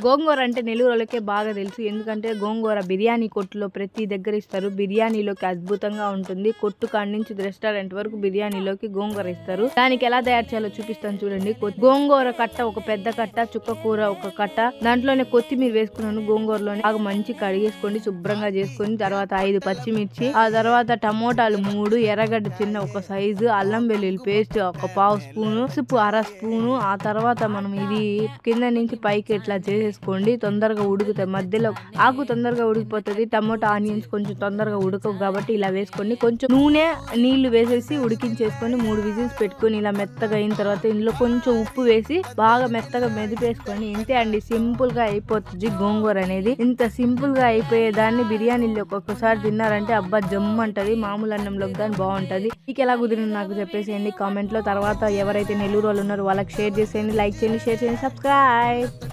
గోంగూర అంటే నెల్లూరు వాళ్ళకే బాగా తెలుసు, ఎందుకంటే గోంగూర బిర్యానీ కొట్టులో ప్రతి దగ్గర ఇస్తారు. బిర్యానీలోకి అద్భుతంగా ఉంటుంది. కొట్టు కాడి నుంచి రెస్టారెంట్ వరకు బిర్యానీలోకి గోంగూర ఇస్తారు. దానికి ఎలా తయారు చేయాలో చూపిస్తాను చూడండి. గోంగూర కట్ట ఒక పెద్ద కట్ట, చుక్క కూర ఒక కట్ట, దాంట్లోనే కొత్తిమీర వేసుకున్నాను. గోంగూరలోనే బాగా మంచి కడిగేసుకోండి, శుభ్రంగా చేసుకొని తర్వాత 5 పచ్చిమిర్చి, ఆ తర్వాత టమోటాలు 3, ఎర్రగడ్డ చిన్న ఒక సైజు, అల్లం వెల్లుల్లి పేస్ట్ ఒక పావు స్పూను, పసుపు అర స్పూను. ఆ తర్వాత మనం ఇది కింద నుంచి పైకి ఇట్లా చేసేసుకోండి. తొందరగా ఉడుకుతాయి, మధ్యలో ఆకు తొందరగా ఉడికిపోతుంది. టమోటా ఆనియన్స్ కొంచెం తొందరగా ఉడకవు కాబట్టి ఇలా వేసుకోండి. కొంచెం నూనె నీళ్లు వేసేసి ఉడికించేసుకొని 3 విజిల్స్ పెట్టుకొని ఇలా మెత్తగా అయిన తర్వాత ఇందులో కొంచెం ఉప్పు వేసి బాగా మెత్తగా మెదిపేసుకొని ఇంతే అండి, సింపుల్ గా అయిపోతుంది గోంగూర అనేది. ఇంత సింపుల్ గా అయిపోయే దాన్ని బిర్యానీలో ఒక్కొక్కసారి తిన్నారంటే అబ్బా జమ్ము అంటది, మామూలు అన్నంలోకి దాన్ని బాగుంటది. మీకు ఎలా కుదిరింది నాకు చెప్పేసేయండి కామెంట్ లో. తర్వాత ఎవరైతే నెల్లూరు వాళ్ళు ఉన్నారో వాళ్ళకి షేర్ చేసేయండి, లైక్ చేయండి, షేర్ చేయండి, సబ్స్క్రైబ్.